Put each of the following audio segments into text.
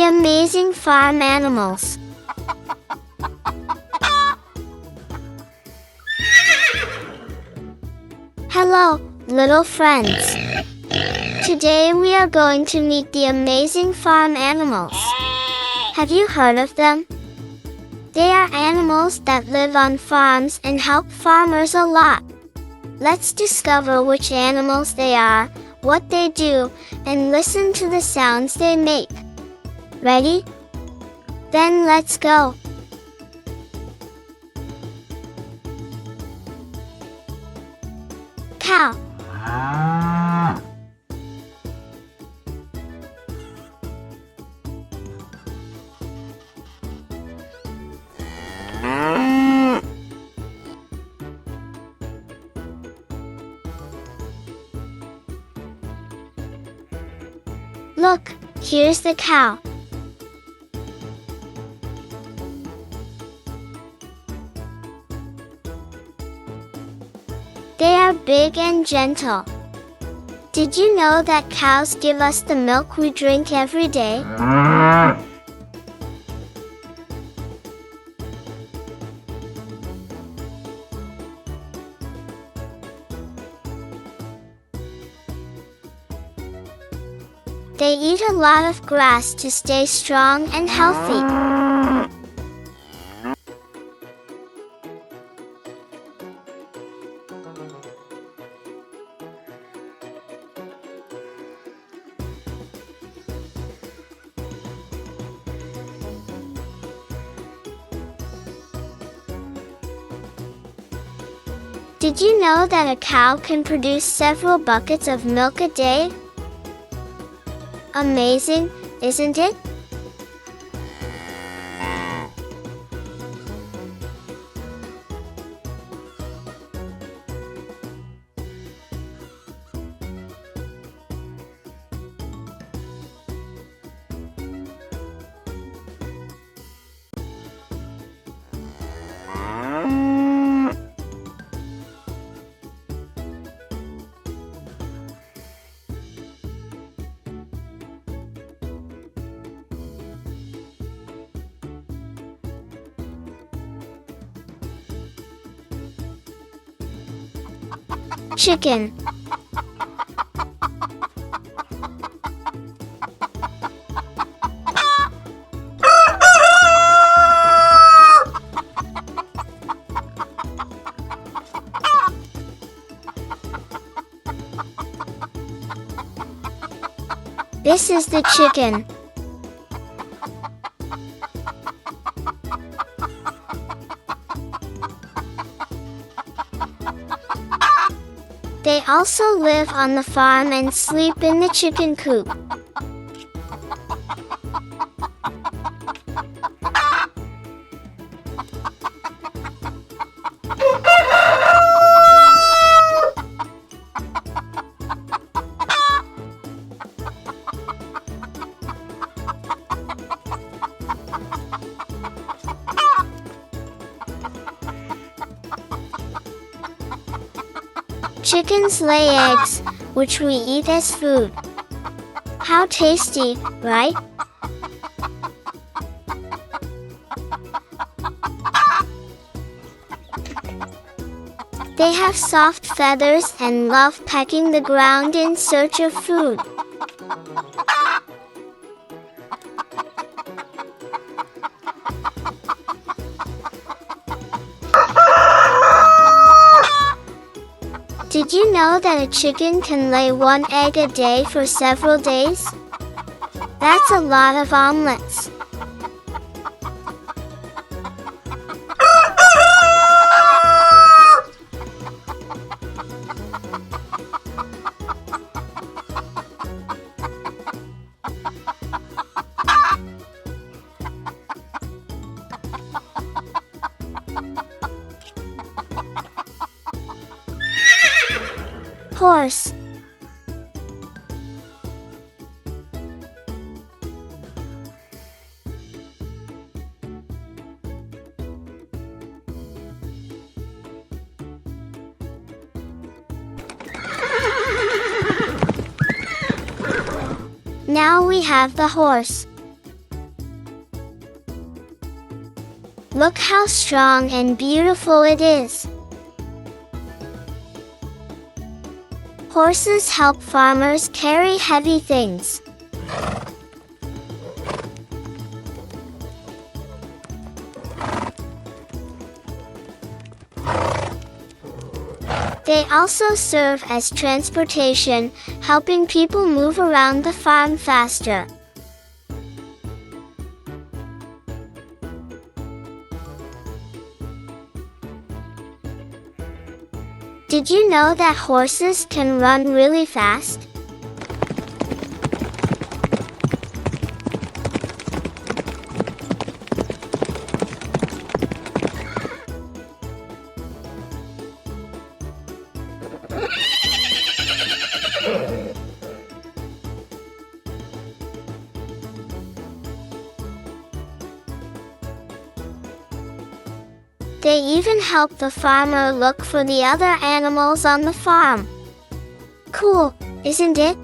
amazing farm animals. Hello, little friends. Today we are going to meet the amazing farm animals. Have you heard of them? They are animals that live on farms and help farmers a lot. Let's discover which animals they are, what they do, and listen to the sounds they make. Ready? Then let's go. Cow. Look, here's the cow. They are big and gentle. Did you know that cows give us the milk we drink every day? They eat a lot of grass to stay strong and healthy. Did you know that a cow can produce several buckets of milk a day? Amazing, isn't it? Chicken. This is the chicken. They also live on the farm and sleep in the chicken coop. Chickens lay eggs, which we eat as food. How tasty, right? They have soft feathers and love pecking the ground in search of food. Did you know that a chicken can lay one egg a day for several days? That's a lot of omelets. Horse. Now we have the horse. Look how strong and beautiful it is. Horses help farmers carry heavy things. They also serve as transportation, helping people move around the farm faster. Did you know that horses can run really fast? They even help the farmer look for the other animals on the farm. Cool, isn't it?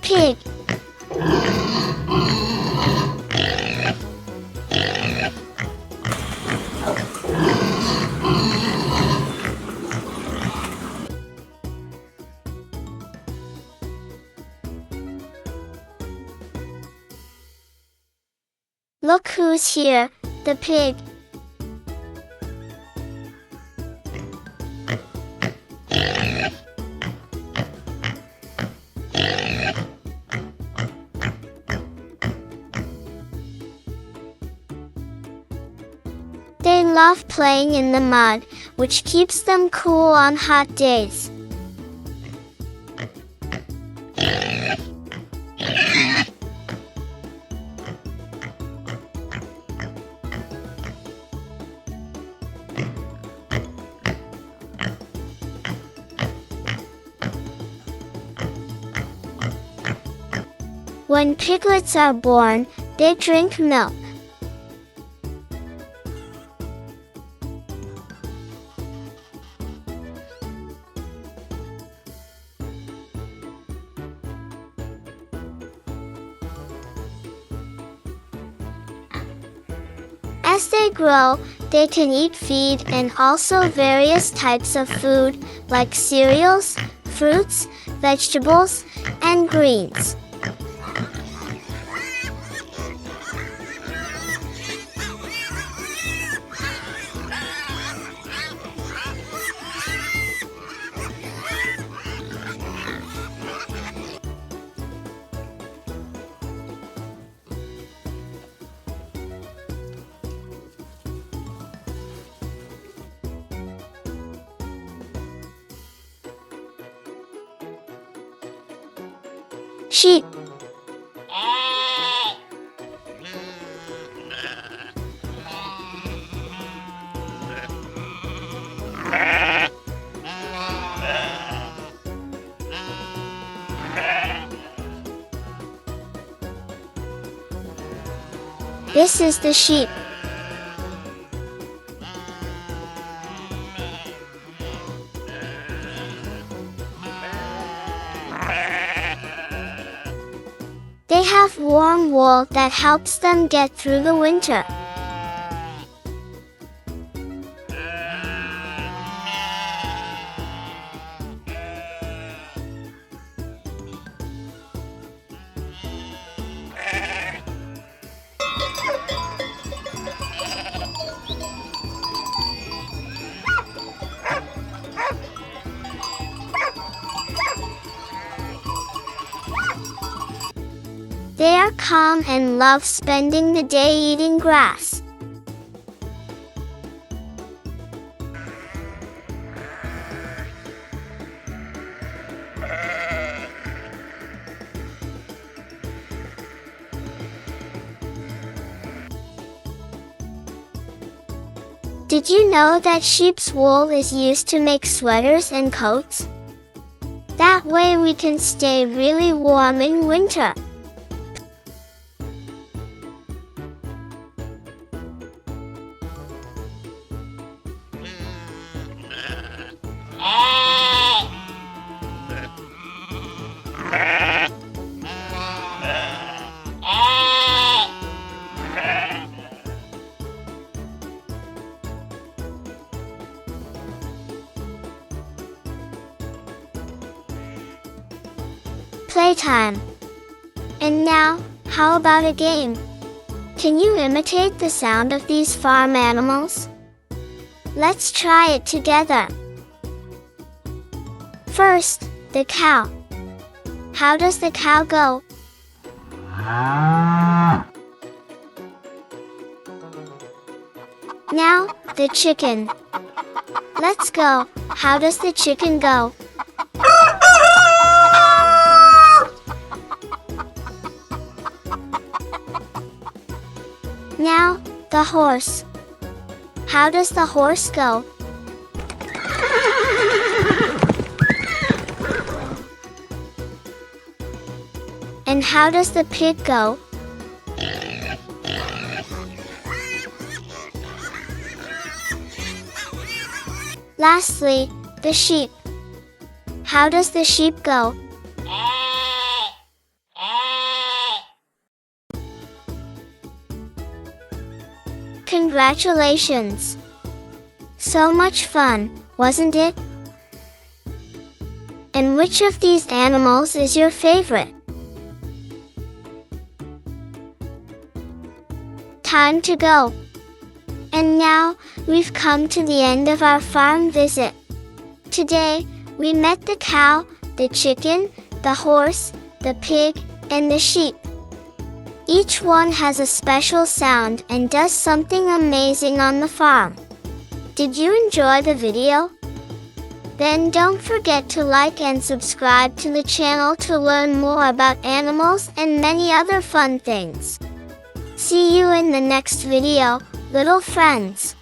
Pig. Look who's here, the pig. They love playing in the mud, which keeps them cool on hot days. When piglets are born, they drink milk. As they grow, they can eat feed and also various types of food like cereals, fruits, vegetables, and greens. Sheep. This is the sheep. They have warm wool that helps them get through the winter. They are calm and love spending the day eating grass. Did you know that sheep's wool is used to make sweaters and coats? That way we can stay really warm in winter. Playtime. And now, how about a game? Can you imitate the sound of these farm animals? Let's try it together. First, the cow. How does the cow go? Now, the chicken. Let's go. How does the chicken go? Now, the horse. How does the horse go? And how does the pig go? Lastly, the sheep. How does the sheep go? Congratulations! So much fun, wasn't it? And which of these animals is your favorite? Time to go. And now, we've come to the end of our farm visit. Today, we met the cow, the chicken, the horse, the pig, and the sheep. Each one has a special sound and does something amazing on the farm. Did you enjoy the video? Then don't forget to like and subscribe to the channel to learn more about animals and many other fun things. See you in the next video, little friends.